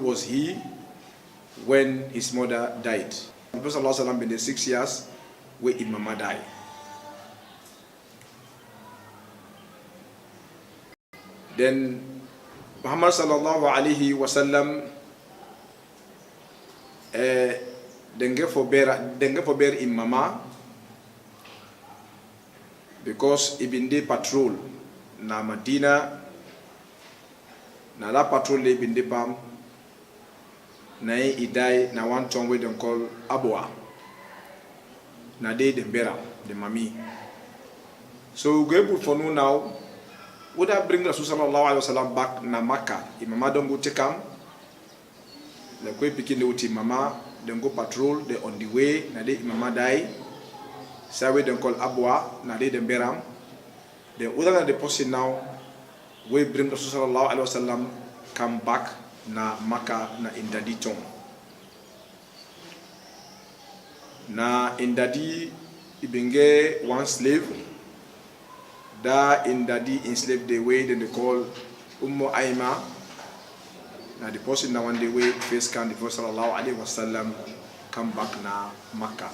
was he when his mother died? The Prophet ﷺ been there 6 years where his mama died. Then Muhammad sallallahu alaihi wasallam denge forbear in mama because ibn de patrol na Madina na la patrol le ibn de pam na idai na one town we dem call Abwa na de bera the mami. So we go for now. Would I bring Rasul sallallahu alaihi wasallam back na Makkah? Mama don't go take him. The kwe pikin the uti mama don't go patrol. They on the way. Na de mama die. So we don't call Abwa. Na de dem beram. Then other than the person now, we bring Rasul sallallahu alaihi wasallam come back na Makkah na Indadi town. Na Indadi ibenge one slave. Da Indadi enslaved the way then they call Ummu Aima. Now the person now one the way face can the Prophet sallallahu alaihi wasallam come back na Makkah.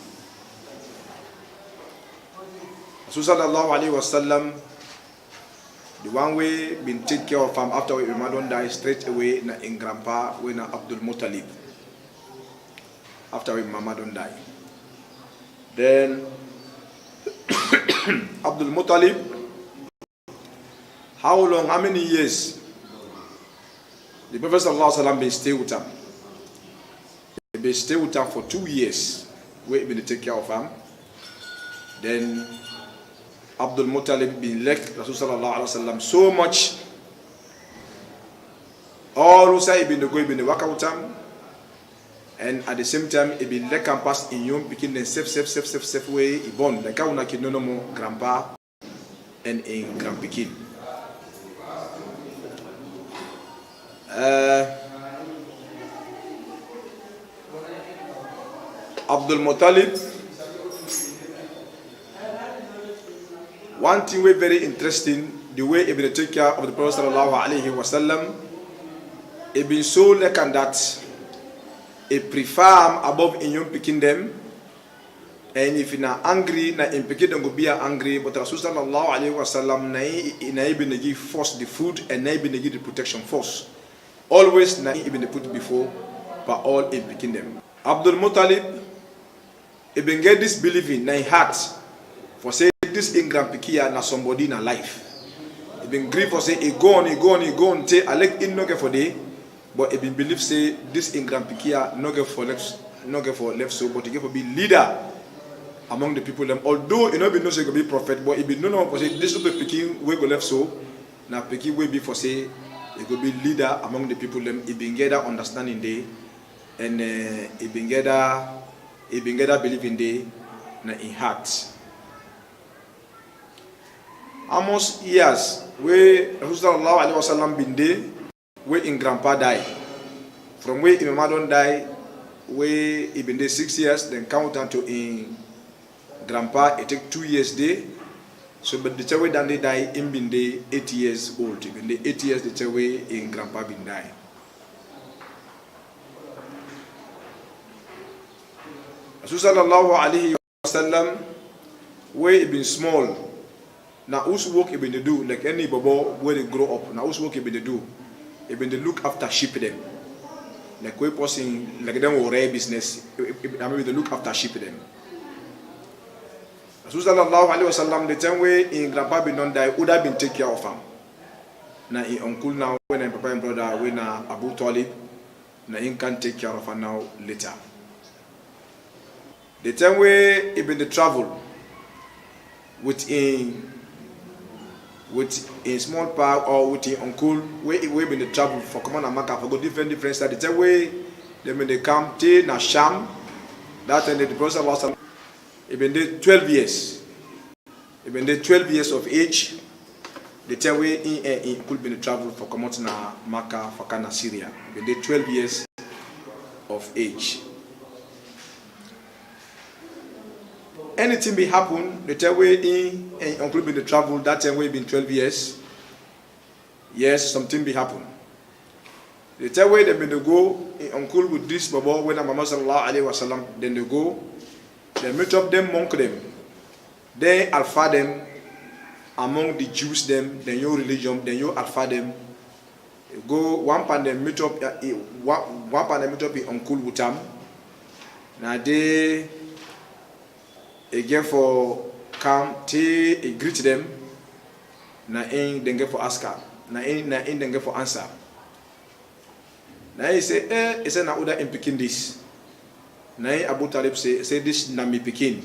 Rasul sallallahu alaihi wasallam the one way been take care of him after we don't die straight away na in grandpa when na Abdul Muttalib. After we mama don't die. Then Abdul Muttalib, how long, how many years the Prophet sallallahu alaihi wasallam been stay with him? He been stay with him for 2 years. We been take care of him. Then Abdul Muttalib been like Rasul sallallahu alaihi wasallam so much. All who say he been go, he been work with him, and at the same time he been like campus in young picking the safe way he born like how na kino no more grandpa and in grandpikin. Abdul Muttalib, one thing we very interesting, the way he been take care of the Prophet sallallahu alaihi wasallam. He been so like that he prefer above in young picking them, and if you are angry, na in picking them go be angry, but Rasul sallallahu alaihi wasallam na been give first the food and na been give the protection first. Always na even put before, but all in picking them. Abdul Muttalib, he been get this believing na heart for say this in grandpikia na somebody na life. He been grieve for say he go on say I like in no get for day, but he been believe say this in grandpikia no get for left so, but he get for be leader among the people them. Although you know be no say go be prophet, but he be no for say this people picking we go left so, na picking we be for say he could be leader among the people them. He been get that understanding day, and he been get that believing day na in heart. Almost years where Rasulullah alaihi wasallam been there, where in grandpa die. From where Imam don't die, where he been there 6 years, then count down to in grandpa it take 2 years there. So, but the way that they die, him been there 8 years old. Been there 8 years the way in grandpa been die. Sallallahu alaihi wasallam, where he been small. Now, whose work he been to do like any babo where they grow up. Now, whose work he been to do? He been to look after sheep them. Like we person like them or rare business. I mean, they look after sheep them. Sallallahu alaihi wasallam, the time way in grandpa been don't die, would have been take care of him. Now in uncle now, when I'm papa and brother, when Abu Talib, now he can take care of her now later. The time way he been to travel with a small park or with an uncle, where he been to travel for command and Makkah for go different side. The time way they been to come to na Sham, that and the Prophet sallallahu. He been there 12 years. He been there 12 years of age. The time where he could be travel for come out na Makkah for Kana Syria. He been there 12 years of age. Anything be happen, the time where he could be travel, that time where he been 12 years. Yes, something be happen. The third way they go uncle with this Baba when Muhammad sallallahu alaihi wasallam, then they go, they meet up them, monk them, they alpha them among the Jews them, then your religion, then you alpha them. Go one pan them meet up one pan them meet up in uncle with them. Now they again for come they greet them. Now in then get for ask her. Now in then get for answer. Now he say, he say na uda in picking this. Now Abu Talib say this na me picking.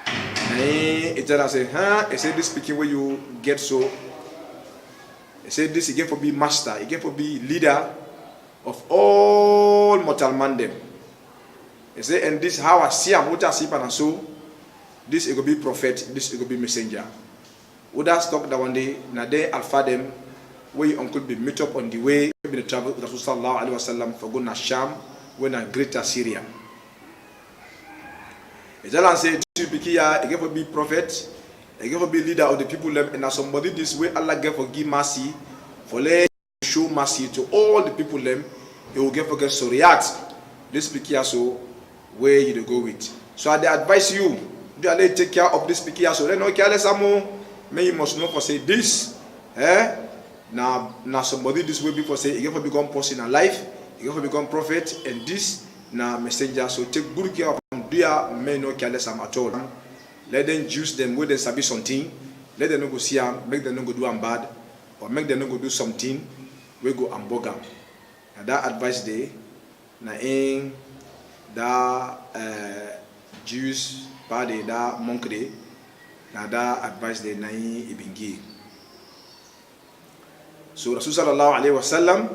Now he tell us say, he say this picking where you get so. He say this again for be master, again for be leader of all mortal man them. He say, and this how I see him, what I see and so. This it will be prophet, this it will be messenger. Uda stock that one day, na they alpha them. Where your uncle be meet up on the way, be the travel with Rasul sallallahu alaihi wasallam for going to Sham, when a greater Syria. Ejalan say to Bikia, again for be prophet, again for be leader of the people, and as somebody this way Allah gave for give mercy, for let show mercy to all the people them, he will give for get Soriat. This Bikia so where you go with. So I advise you, do I take care of this Bikia so then no careless amo, may you must know for say this, Now somebody this way before say, you have to become person in life, you have to become prophet, and this now messenger. So take good care of them. Dear may not careless them at all. Let them use them where they sabi something. Let them not go see them, make them not go do them bad, or make them not go do something. We go and bog them. And that advice day, na in that Jews party, that monk day, na that advice day na in ibingi. So Rasul sallallahu alaihi wasallam,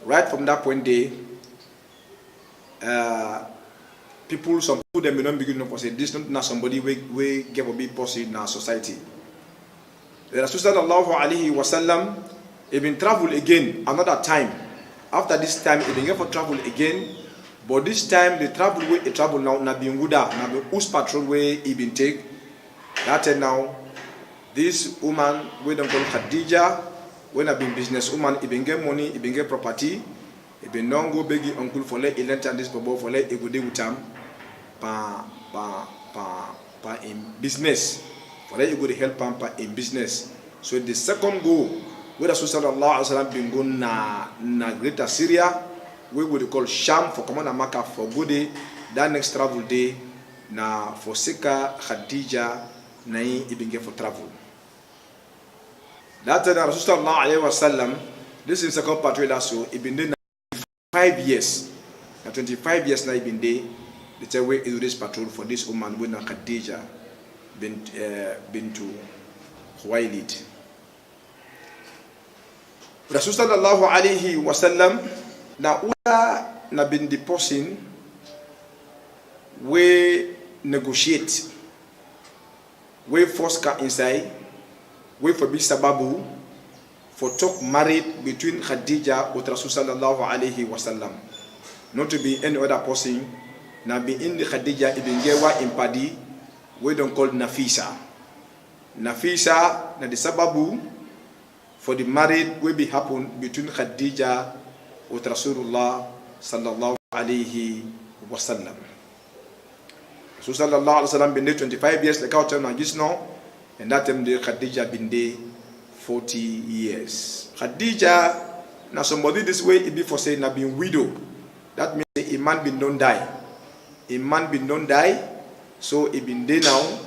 right from that point day, some people them may not begin to say this not somebody we give a big person in our society. The Rasul sallallahu alaihi wasallam even travel again another time. After this time, he began for travel again, but this time the travel way he travel now na being Wuda, na be us patrol way he been take. That now this woman we don't call Khadija. When I been business woman, he been get money, he been get property, he been non go begging uncle for let he lent and this babo for let he go deal with him pa in business. For let he go to help him pa in business. So the second go, where the sallallahu alaihi wasallam been go na greater Syria, we would call Sham for command Makkah for good day. That next travel day na for Sika Khadija na he been get for travel. That time Rasul sallallahu alaihi wasallam, this is second patrol so he been there 5 years. Now 25 years now he been there. The time where he do this patrol for this woman when Khadija been to Khuwailid. Rasul sallallahu alaihi wasallam na uda na been the person we negotiate, we force car inside. We for big sababu for talk married between Khadija and Rasul sallallahu alaihi wasallam. Not to be any other person. Now be in the Khadija ibn Gewa in Padi, we don't call Nafisa. Nafisa na the sababu for the married will be happen between Khadija and Rasulullah sallallahu alaihi wasallam. Rasul sallallahu alaihi wasallam been there 25 years like our time now just now. And that time the Khadija been there 40 years. Khadija, now somebody this way it be for saying na been widow. That means a man been don't die. A man been don't die. So it been there now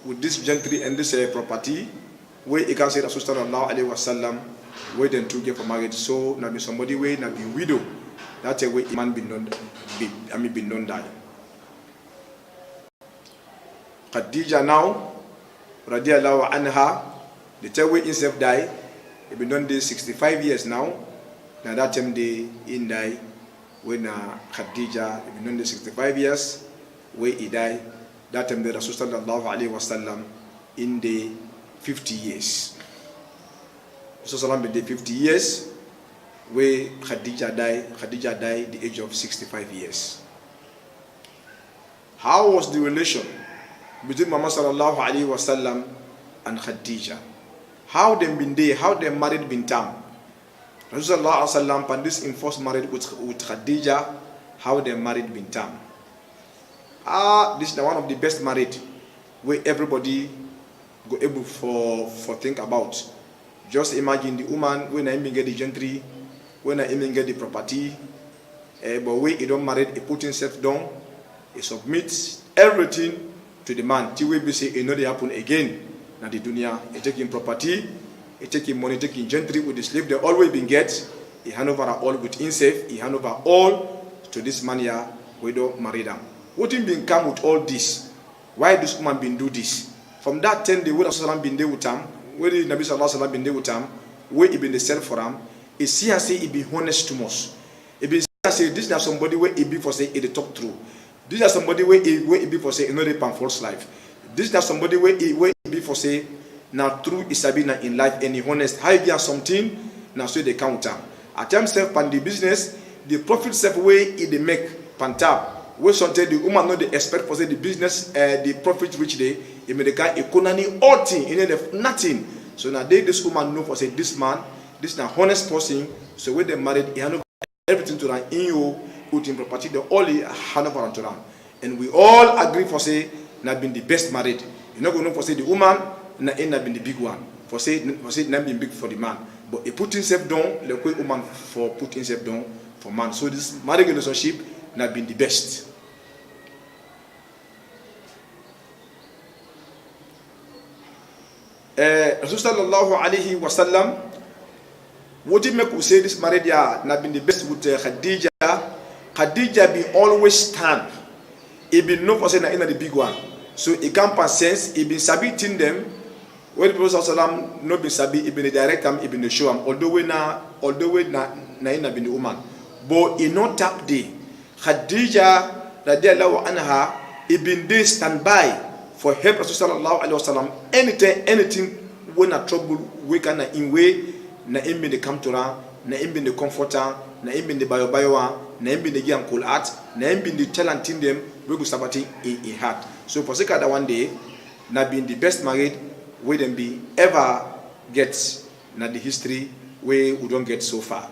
with this gentry and this property where it can say Rasul sallallahu alaihi wasallam where then to get for marriage. So now be somebody way now be widow. That's a way a man been don't die. Khadija now Radiallahu anha, the time we himself die, he been done this 65 years now. Now that time they in die when Khadija he been done this 65 years where he died. That time the Rasul sallallahu alaihi wasallam in the 50 years. Rasul sallallahu been the 50 years where Khadija died. Khadija died the age of 65 years. How was the relation between Muhammad sallallahu alaihi wasallam and Khadija? How them been there? How them married been time? Rasulullah sallallahu alaihi this enforced marriage with Khadija, how they married Bintam. This is one of the best married where everybody go able for think about. Just imagine the woman when I even get the gentry, when I even get the property, but when he don't marry, he put himself down, he submits everything to the man. Till we be say it know they happen again. Now the dunya, he taking property, he taking money, taking gentry with the slave they always been get. He hand over all with himself, he hand over all to this man here, we don't marry them. What him been come with all this? Why this woman been do this? From that 10 day, when Rasulullah been there with him, where the Nabi sallallahu alaihi wasallam been there with him, where he been the self for him, he see and say he be honest to us. He be say this is somebody where he be for say he talk true. This is somebody where he be for say he know the false life. This is somebody where he be for say now true is sabina in life and he honest. How you get something now so they count him. At times self and the business, the profit self way he they make pantab. Where sometimes the woman know they expect for say the business the profit reach day, he made the guy economy all thing in nothing. So now this woman know for say this man, this is an honest person. So when they married, he hand over everything to them in you, put in property, they all hand over to them. And we all agree for say not been the best married. You're not going to for say the woman not been the big one. For say not been big for the man. But he put himself down, the quick woman for put himself down for man. So this marriage relationship not been the best. Rasulullah alaihi wasallam, what did make we say this marriage not been the best with Khadija? Khadija be always stand. He been known for saying that in the big one. So he can't pass sense. He been sabiting them. When the Prophet sallam no been sabi, he been the direct him, he been the show him. Although we na ina been the woman, but he not tap day. Khadija radiallahu anha, he been there standby for help Rasulullah sallallahu alaihi wasallam. Anything when a trouble we can in way na him been the come to her, na him been the comforter, na him been the bayo na him been the give cool heart, na him been the talenting them we go sabati in heart. So for sake that one day, na been the best married we them be ever get na the history where we don't get so far.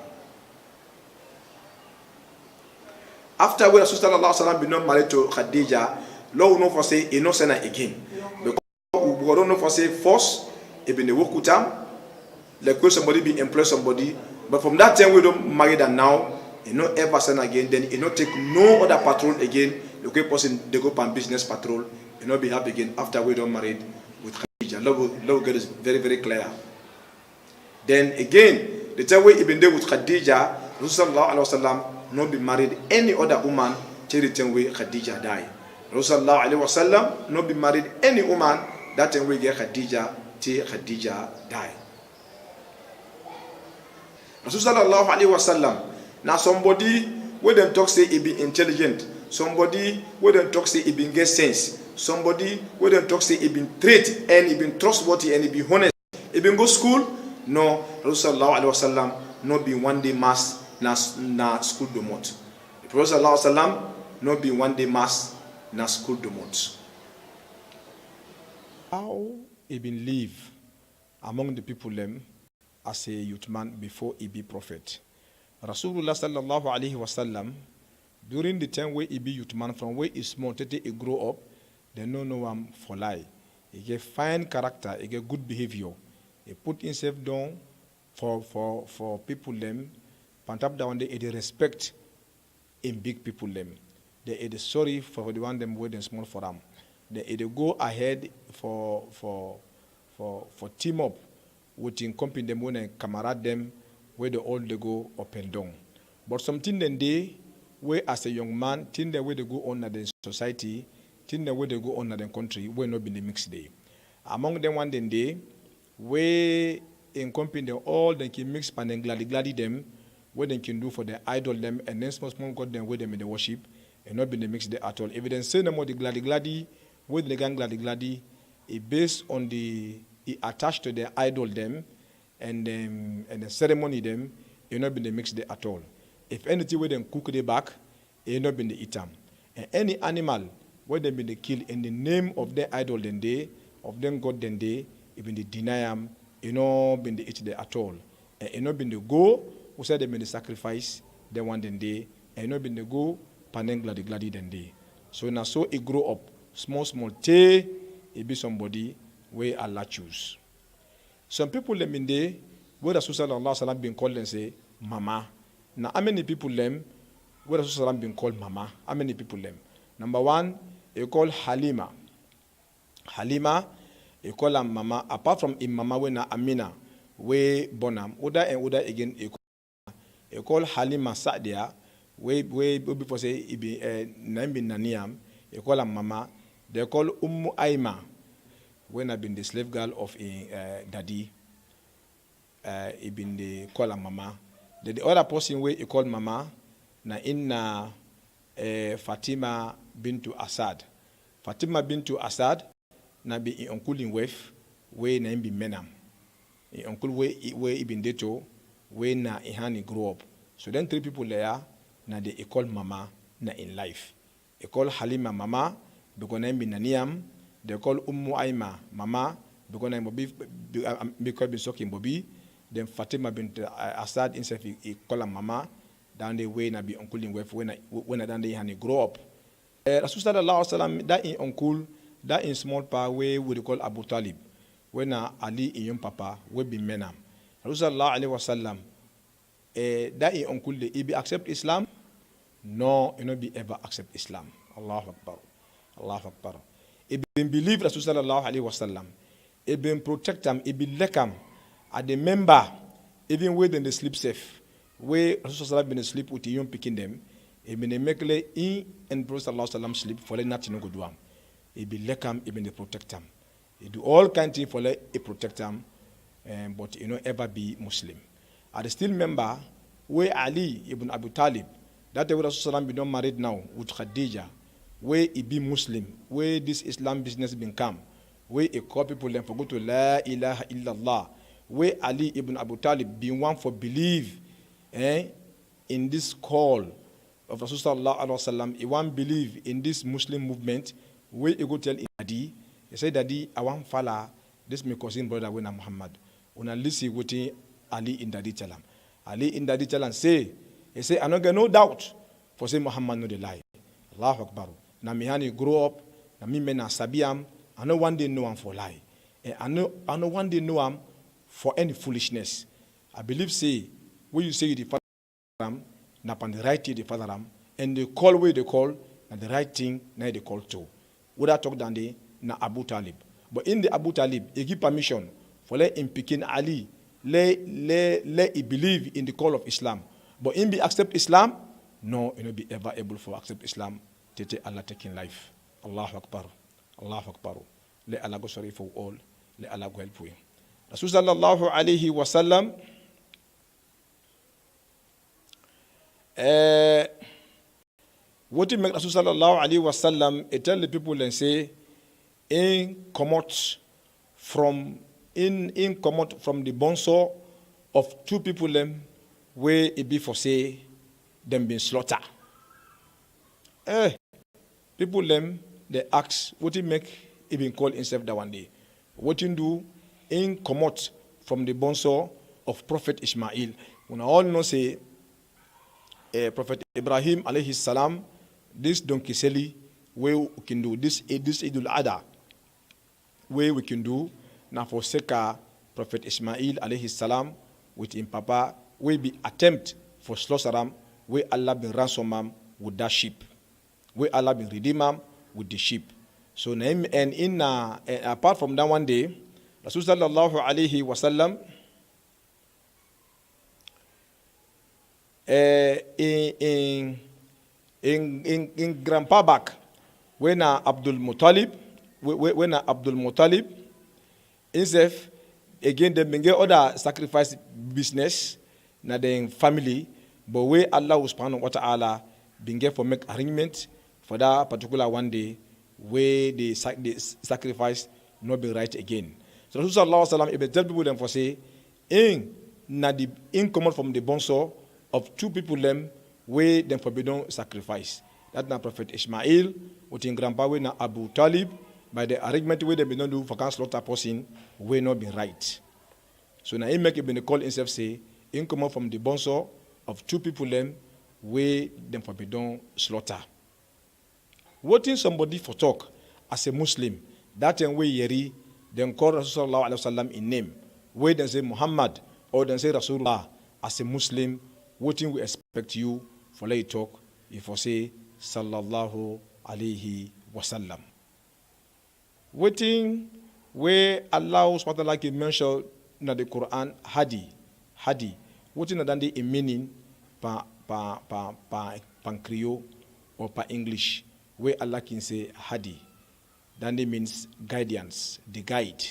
After when Rasulullah sallallahu alaihi wasallam been not married to Khadija, Lord no for say he no send her again. Because we don't know for say first he been the work with them, like when somebody be employ somebody, but from that time we don't marry them now, he no ever send again, then he no take no other patrol again. The okay person they go on business patrol, he no be happy again after we don't married with Khadija. Love get is very, very clear. Then again, the time we been there with Khadija, Rasulullah sallallahu alaihi wasallam no be married any other woman till the time we Khadija die. Rasulullah alaihi wasallam no be married any woman that time we get Khadija till Khadija die. Rasulullah alaihi wasallam now somebody where them talk say he be intelligent, somebody where them talk say he be get sense, somebody where them talk say he been trait and he been trustworthy and he be honest, he been go school. No, Rasulullah alaihi wasallam no be one day mass na school domot. The Prophet sallallahu alaihi wasallam no be one day mass na school domot. How he been live among the people them as a youth man before he be prophet. Rasulullah sallallahu alaihi wasallam during the time where he be youth man from where he small till he grow up, they no know him for lie. He get fine character, he get good behavior. He put himself down for people them. Pantap down they respect in big people them. They sorry for the one them where they small for them. They go ahead for team up with in company them when they camarade them where they all they go up and down. But something then they where as a young man, thing the way they go on at the society, thing the way they go on at the country, where not be the mixed day. Among them one then day, where in company they all they can mix and then gladly them, what they can do for the idol them and then small God them where them in the worship and not be the mixed day at all. If they say no more the gladly, where the gang gladly, it based on it attached to the idol them and the ceremony them, it not be the mixed day at all. If anything where them cook the back, it not be the eat them. And any animal where they be the kill in the name of their idol then day, of them God then day, even the deny them, you know, been the eat there at all. And you know, been the go who said they been the sacrifice, they want then day, and no been the go, panen gladi then day. So now so it grow up, small, it be somebody where Allah choose. Some people them in there, where Rasul sallallahu alaihi wasallam been called and say, mama. Now how many people them, where Rasul sallallahu been called mama? How many people them? Number one, they call Halima. Halima, they call her mama. Apart from in mama, when Amina, we bonam, Uda and Uda again, they call Halima Sa'dia, we before say it be name bin Naniam, they call her mama. They call Ummu Aima, when I been the slave girl of a daddy, he been the call her mama. The other person where he called mama, na inna Fatima bintu Asad. Fatima bintu Asad, na be in uncle in wife, where na be menam. In uncle where he been deto, where na ihani grow up. So then three people there, na they call mama na in life. They call Halima mama, because na be naniam. They call Ummu Aima mama, because na be because be soking Bobby. Then Fatima bint Asad himself he call her mama. Down the way na be uncle in wife when I down the hani grow up. Rasul sallallahu alaihi wasallam that in uncle that in small pa way we call Abu Talib. When Ali in young papa we be menam. Rasul sallallahu alaihi wasallam that in uncle he be accept Islam? No, he not be ever accept Islam. Allahu Akbar. Allahu Akbar. He been believe Rasul sallallahu alaihi wasallam. He been protect them. He be lekam. At the member even when they sleep safe. Where Rasul been asleep with the young picking them, he been a mekle in and Prophet sallallahu sleep for nothing no good one. He be lekam, he been the protect them. He do all kinds of for a protect them, but you know ever be Muslim. At the still member where Ali ibn Abu Talib, that the Rasul be not married now with Khadija, where he be Muslim, where this Islam business been come, where he call people them for go to La ilaha illallah, where Ali ibn Abu Talib be one for believe. In this call of Rasulullah sallallahu alaihi wasallam, he want believe in this Muslim movement. Where he go tell Daddy, he say Daddy, I want follow this my cousin brother when Muhammad. Una listen what Ali in Daddy tell him. Ali in Daddy tell him say, he say I don't get no doubt for say Muhammad no the lie. Allahu Akbar. Na me hani grow up, na me na sabiam. I know one day know him for lie. I know one day know him for any foolishness. I believe say. When you say the father ram, na pan the right thing the father ram, and they call where they call, na the right thing na they call too. Would I talk down there na Abu Talib? But in the Abu Talib, he give permission for let him picking Ali, let he believe in the call of Islam. But in be accept Islam, no, he not be ever able for accept Islam. Tete Allah taking life. Allahu Akbar. Allahu Akbar. Let Allah go sorry for all. Let Allah go help you. Rasul sallallahu alaihi wasallam. What it make Rasul sallallahu alaihi wasallam tell the people and say in come from the bonso of two people them where it be for say them been slaughter. People them they ask what it make it been called himself that one day. What you do in come from the bonso of Prophet Ismail. When all know say Prophet Ibrahim alayhi salam, this donkey seli, where we can do this Idul Adha, where we can do now for seka Prophet Ismail alayhi salam with him papa, we be attempt for slaughter where Allah been ransom with that sheep, where Allah been redeem with the sheep. So and in apart from that one day, Rasul sallallahu alayhi wasallam. In grandpa back when Abdul Muttalib himself again they been get other sacrifice business na the family but where Allah subhanahu wa ta'ala been get for make arrangement for that particular one day where the sacrifice not be right again. So Rasul sallallahu alaihi wasallam if tell people them for say in come from the bonso of two people them where them forbidden sacrifice. That na Prophet Ismail with in grandpa we na Abu Talib by the arrangement where they be not do for can slaughter person we not be right. So now he make it been call himself say in come from the bonso of two people them, where them forbidden slaughter. Waiting somebody for talk as a Muslim, that and way yeri, then call Rasulullah sallallahu alaihi wasallam in name, where they say Muhammad or they say Rasulullah as a Muslim, waiting we expect you for let you talk, if I say sallallahu alaihi wasallam. Waiting where Allah subhanahu wa ta'ala can mention in the Quran hadi, waiting than the meaning pa Creole or pa English, where Allah can say hadi, then it means guidance, the guide.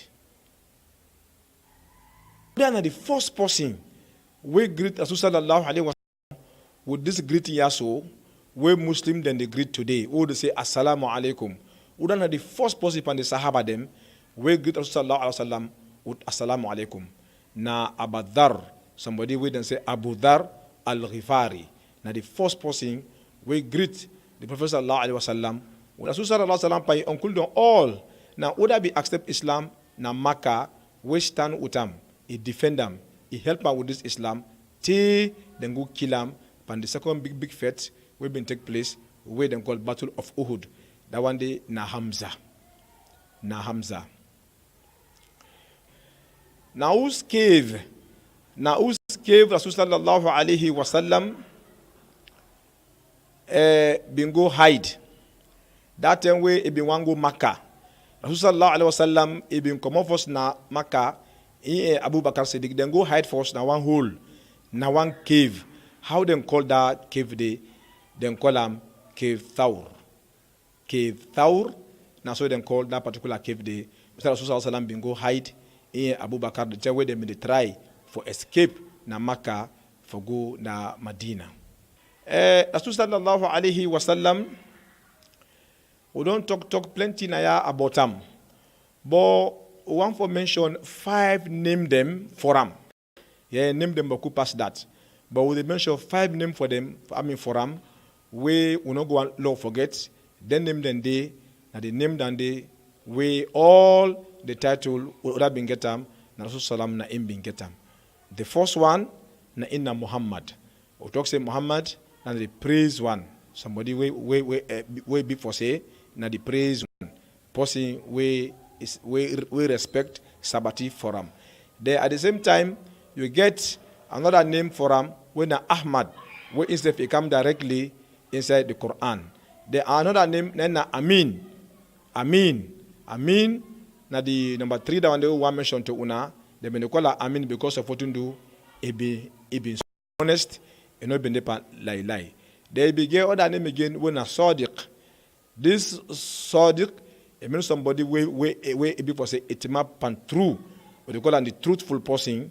They are the first person we greet Rasulullah sallallahu alaihi wasallam with this greeting yaso, where Muslim then they greet today, who they say assalamu alaikum. We are the first person from the Sahaba them, we greet Rasulullah sallallahu alaihi wasallam with assalamu alaikum. Na Abu Dhar, somebody we then say Abu Dhar al-Ghifari. Now the first person we greet the Prophet sallallahu alaihi wasallam. When Rasul sallallahu alaihi wasallam pay uncle them all. Now would I be accept Islam na Makkah, we stand with them, he defend them, he help them with this Islam, till then go kill them. And the second big fete we been take place, where them called Battle of Uhud. That one day na Hamza. Now whose cave Rasul sallallahu alaihi wasallam been go hide. That time way he been one go Makkah. Rasul sallallahu alaihi wasallam he been come off first na Makkah. Abu Bakr Siddiq then go hide first na one hole, na one cave. How them call that cave day? Them call them Cave Thawr. Cave Thawr. Now so them call that particular cave day. Rasul sallallahu alaihi wasallam been go hide. Abu Bakr the time where them been try for escape na Makkah for go na Medina. Rasul sallallahu alaihi wasallam, we don't talk plenty na about them, but we want to mention 5 name them for them. Yeah, name them but could pass that. But we mention 5 name for them. For them, we not go and long forget. Then name them they, na the name them they, we all the title would have been get them. Na Rasul sallam na im been get them. The first one na inna Muhammad. We talk say Muhammad na the praise one. Somebody we before say na the praise one. Person we respect Sabbath for him. There at the same time you get another name for him when Ahmad, where instead it come directly inside the Quran. There are another name na Amin. Na the number 3 that one they want mention to una. They been call her Amin because of what you do. It been honest and not been lie. They begin other name again when Sadiq. This Sadiq, it means somebody where people say it map and true. What they call them the truthful person.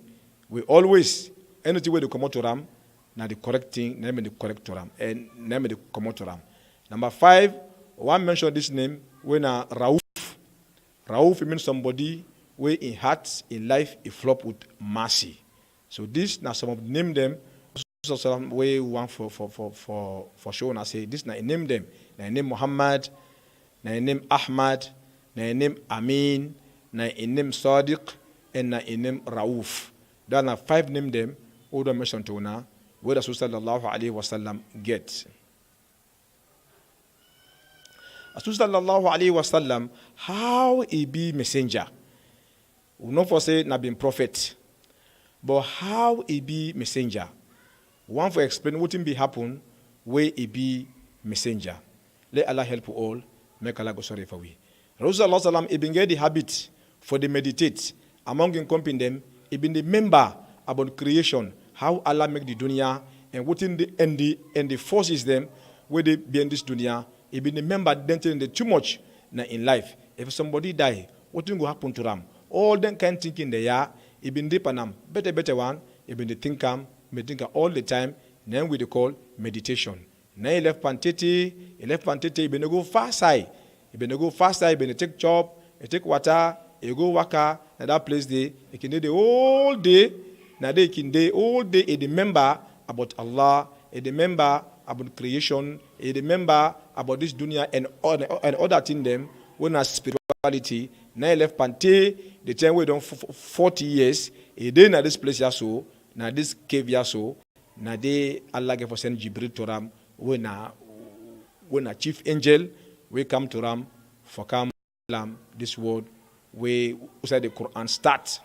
We always anything where they come out to them, now the correct thing, name the correct to them, and name the come out to them. Number 5, one mention this name when Rauf. Rauf means somebody where in heart, in life, he flop with mercy. So this now some of name them. Way one for sure. I say this now name them. Now name Muhammad. Now name Ahmad. Now name Amin. Now name Sadiq. And now name Rauf. There are 5 name them. All the mention to now. Where Rasul sallallahu alaihi wasallam get. Rasul sallallahu alaihi wasallam, how he be messenger? We not for say not being prophet, but how he be messenger? One for explain what him be happen where he be messenger. Let Allah help you all. Make Allah go sorry for we. Rasul sallallahu alaihi wasallam he been get the habit for the meditate among in company them. He been the member about creation, how Allah make the dunya and what in the forces them where they be in this dunya. He been the member then telling the too much in life. If somebody die, what will happen to them? All them kind thinking they are. He been deep on them. Better one. He been the thinker all the time. Then we call meditation. Now he left Pantete. He been to go fast side. He been to take job. He take water. He go waka. And that place there. He can do the whole day. Now they can do all day. He remember about Allah. He remember about creation. He remember about this dunya and other thing them. When as spirituality. Now he left Pante. The time we done 40 years. He did at this place also. na this cave yaso na de Allah gave send Jibril to ram when a chief angel we come to ram for come this word we said the Quran start.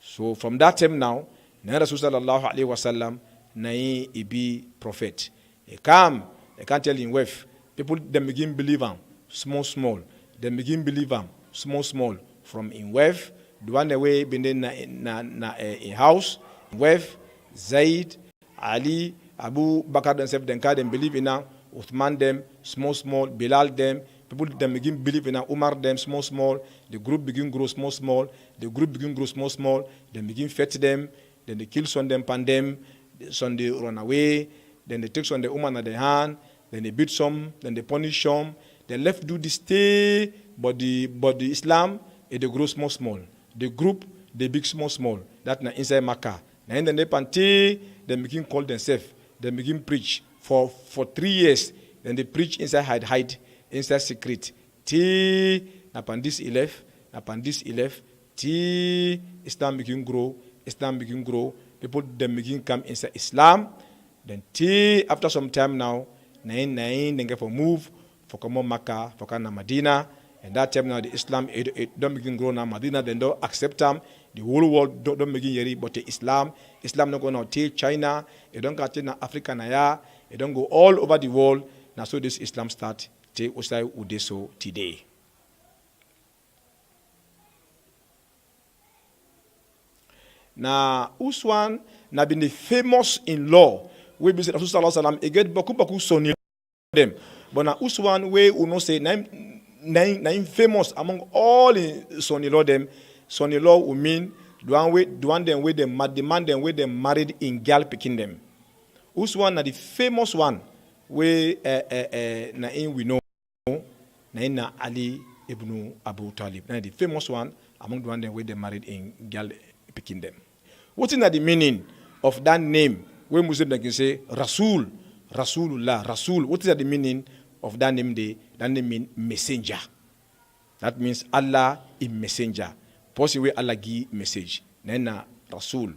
So from that time now, na Rasul sallallahu alaihi wasallam na be prophet. He come, they can't tell him wife. People them begin believe him small. They begin believe him small. From in wife, the one way been in a house, wife, Zaid, Ali, Abu Bakr themselves, them believe in him. Uthman them small. Bilal them. People them begin believe in Umar them small. The group begin grow small. The group begin grow small. They begin fight them. Then they kill some them, pan them. Some they run away. Then they take some the woman at their hand. Then they beat some. Then they punish some. They left do this stay, but the Islam they grow small. The group they big small. That na inside Makkah. And then they panty. They begin call themselves. They begin preach for 3 years. Then they preach inside hide. Inside secret. Upon this 11, Islam begin grow. People then begin come inside Islam. Then after some time now, then get for move for come on Makkah, for come on Medina. And that time now the Islam it don't begin grow now Medina. Then don't accept them. The whole world don't begin hearing but the Islam not going to take China. It don't go to Africa now. It don't go all over the world. Now so this Islam start. Usai udeso today. Na Uswan na been famous in law. We be Rasul sallallahu alaihi wasallam e get baku soni them. But na Uswan we uno say nine famous among all in soni law them. Soni law will mean the one them with them the man them with them married in girl picking them. Uswan na the famous one we na in we know. Na Ali ibn Abu Talib. Now the famous one among the one them where they married in girl picking them. What is the meaning of that name? When Muslim can say Rasul, Rasulullah, Rasul. What is the meaning of that name? That name means messenger. That means Allah is messenger. Possibly Allah give message. Then Rasul.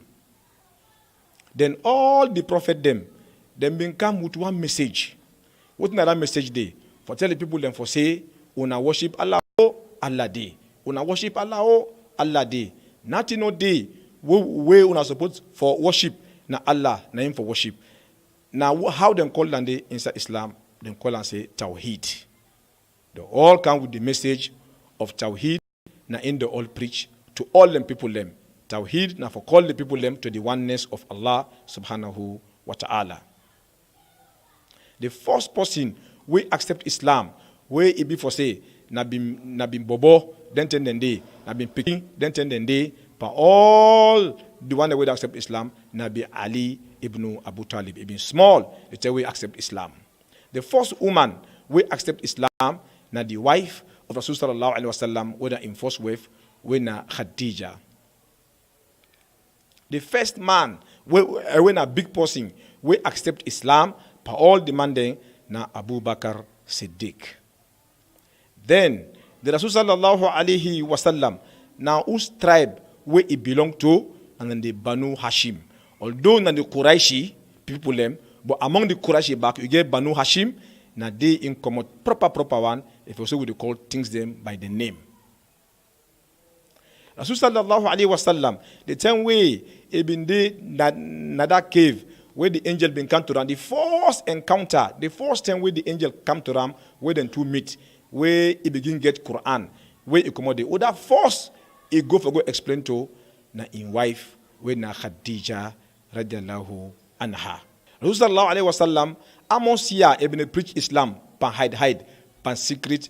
Then all the prophet them been come with one message. What is that message day? For tell the people them for say, una worship Allah Allah day. Una worship Allah Allah day. Nothing no day. We una supposed for worship na Allah, na him for worship. Now how them call them day inside Islam? Them call and say Tawheed. They all come with the message of Tawheed. Na in the all preach to all them people them. Tawheed na for call the people them to the oneness of Allah subhanahu wa ta'ala. The first person we accept Islam, we it be for say, na been bobo, then day, na been picking, then day, but all the one that we accept Islam, na be Ali ibn Abu Talib. It been small, it's we accept Islam. The first woman we accept Islam, na the wife of Rasul sallallahu alaihi wasallam, whether in first wave, we na Khadija. The first man, when a big person, we accept Islam, but all demanding na Abu Bakr Siddiq. Then the Rasul sallallahu alaihi wasallam now whose tribe where it belong to, and then the Banu Hashim. Although na the Quraishi people them, but among the Quraishi back you get Banu Hashim, na they in common proper one. If also we call things them by the name. Rasul sallallahu alaihi wasallam the time way it been there na that cave where the angel been come to them, the first encounter, the first time where the angel come to them, where them two meet, where he begin get Quran, where he come out the other first, he go explain to na in wife, where na Khadija radiallahu anha. Rasul sallallahu alaihi wasallam, amongst here, he been preach Islam, pan hide, pan secret,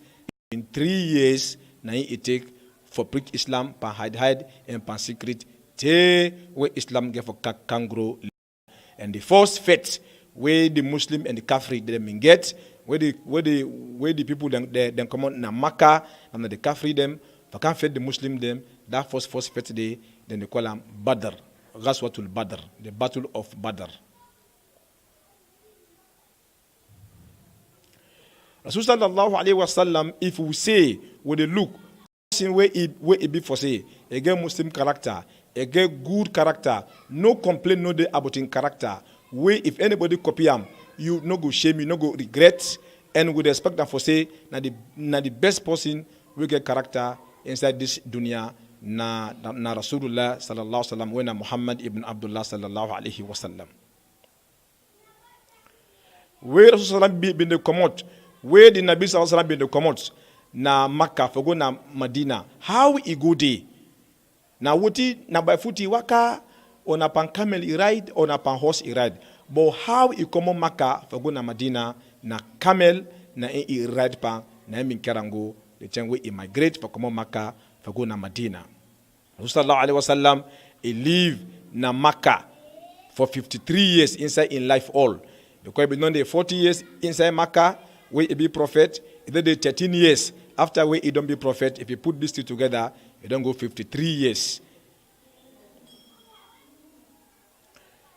in 3 years, na he take for preach Islam, pan hide, and pan secret, till where Islam get for kangaroo. And the first faith where the Muslim and the Kafir them get, where the people them come out in Makkah and the Kafir them, for can't feed the Muslim them, that first faith day, then they call them Badr, Ghazwatul Badr, the Battle of Badr. Rasul sallallahu alaihi wasallam, if we say with the look, where it be for say again Muslim character, a get good character, no complaint no day about in character. Where if anybody copy him, you no go shame, you no go regret, and with respect that for say na the best person will get character inside this dunya na Rasulullah sallallahu alaihi wasallam when Muhammad ibn Abdullah sallallahu alaihi wasallam. Where Rasulullah bin the commot, where the Nabi sallallahu alaihi wasallam bin the commot na Makkah for go na Medina. How he go there? Na wuti na by footy waka on a pan camel he ride on a pan horse he ride. But how he come on Makkah for go na Medina na camel na he ride pan na min karango the time we immigrate for come on Makkah for go na Medina. Rasulullah sallallahu alaihi wasallam he live na Makkah for 53 years inside in life all. Because he been 40 years inside Makkah where he be prophet. He did 13 years after where he don't be prophet. If you put these two together, you don't go 53 years.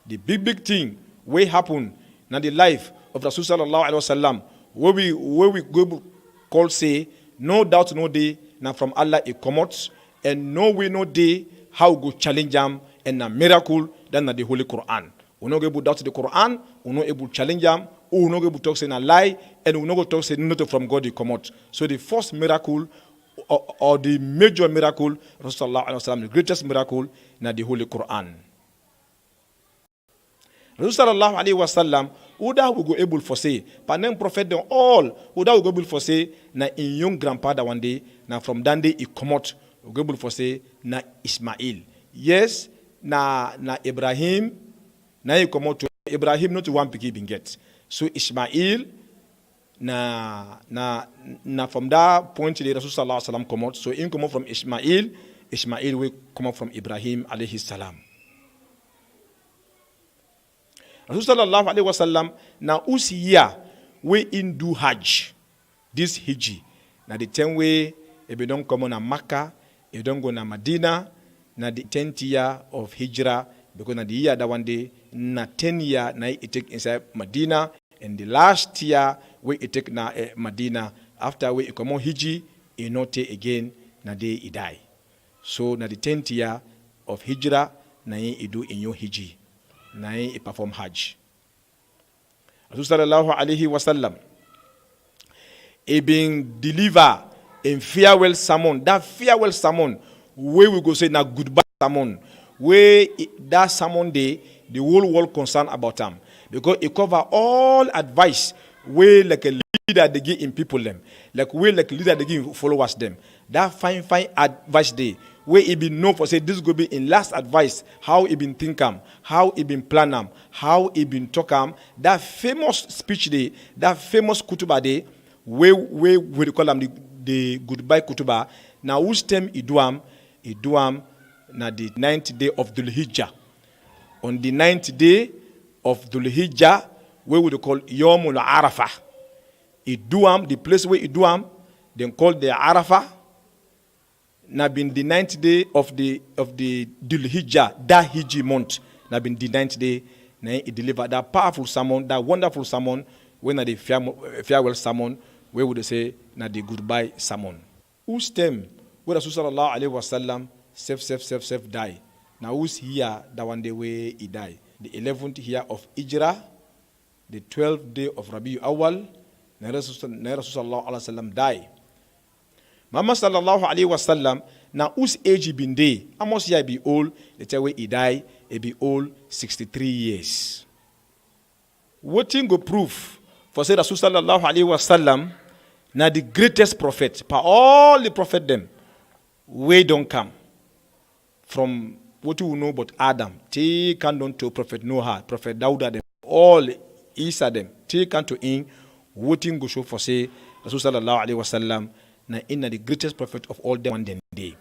The big thing where happen in the life of Rasul sallallahu alaihi wasallam, where we go call say no doubt no day now from Allah it comes and no way no day how go challenge them and a miracle than the Holy Quran. We not able to doubt the Quran, we not able to challenge them, we not able to talk say a lie, and we not able to talk say nothing from God they come out. So the first miracle or the major miracle, Rasulullah sallallahu alaihi wasallam, the greatest miracle, na the Holy Quran. Rasulullah sallallahu alaihi wasallam, Uda will go able for say, Panem prophet them all, Uda will go able for say, na in young grandpa that one day, na from that day he come out, will go able for say, na Ismail. Yes, na Ibrahim. Now you come out to Ibrahim not to one picky bin get. So Ismail na from that point the Rasul sallallahu alaihi wasallam come out. So in come out from Ismail will come out from Ibrahim alayhi salam. Rasul sallallahu alaihi wasallam na usiya we in do Hajj. This Hijji. Na the 10 way if you don't come on a Makkah, you don't go na Medina, na the 10th year of Hijrah. Because na the year that one day, na 10 year na it take inside Medina, and the last year we it take na Medina. After we come on Hijji, it not take again na day he die. So na the 10th year of Hijrah, na he do in your Hijji, na he perform Hajj. Rasul sallallahu alaihi wasallam, he being deliver in farewell sermon. That farewell sermon, where we go say na goodbye sermon. Where that sermon day, the whole world concerned about them. Because it cover all advice where like a leader they give in people them. Like where like a leader they give followers them. That fine advice day. Where it be known for say this go be in last advice. How it been think how it been plan how it been talk that famous speech day, that famous kutuba day, where we call them the goodbye kutuba. Now whose time it do na the 9th day of Dhul Hijjah. On the 9th day of Dhul Hijjah, where we call Yawmul Arafah. Iduam, the place where Iduam, then called the Arafah. Na been the 9th day of the Dhul Hijjah, that Hijji month. Na been the 9th day, na he delivered that powerful sermon, that wonderful sermon, when na the farewell sermon, where would they say na the goodbye sermon. Whose time, where Rasul sallallahu alaihi wasallam self die. Now who's here that one day where he died? The 11th year of Hijrah, the 12th day of Rabiul Awwal, Rasul sallallahu alaihi wasallam die. Muhammad sallallahu alaihi wasallam, now whose age he been there? Amos here be old, the time where he die, he be old 63 years. What thing go proof for say Rasul sallallahu alaihi wasallam, now the greatest prophet, by all the prophet them, we don't come. From what you know about Adam, take on to Prophet Noah, Prophet Dauda, them, all Isa them, take on to him, what go show for say, Rasul sallallahu alaihi wasallam, na inna the greatest prophet of all them one day.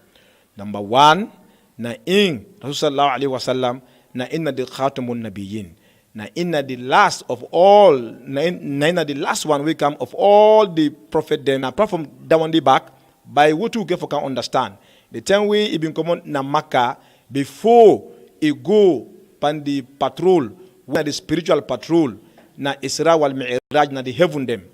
Number one, na in Rasul sallallahu alaihi wasallam, na inna the khatamun nabiyyin, na inna the last of all, na inna the last one we come of all the prophet them, apart from that one day back, by what you get for can understand. The time we he been come na Makkah before he go pan the patrol, when the spiritual patrol na Isra wal Mi'raj na the heaven them.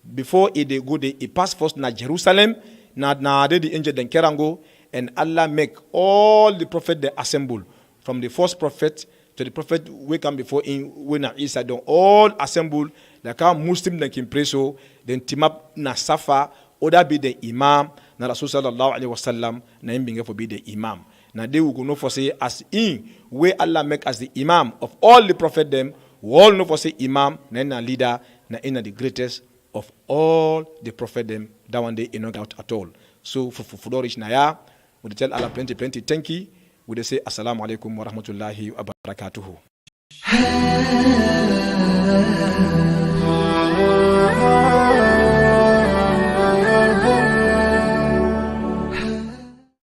Before he go he pass first na Jerusalem na the angel den kerango and Allah make all the prophet they assemble, from the first prophet to the prophet we come before in when Isa don all assemble, like how Muslim then can pray so, then team up na safa, other be the imam, na Rasul sallallahu alaihi wasallam, na him being for be the imam. Now they will go know for say as in where Allah make as the imam of all the prophet them, we all know for say imam, na na leader, na in the greatest of all the prophet them, that one day not out at all. So for Florish Naya, we tell Allah plenty thank you. We say assalamu alaikum wa rahmatullahi wa barakatuhu.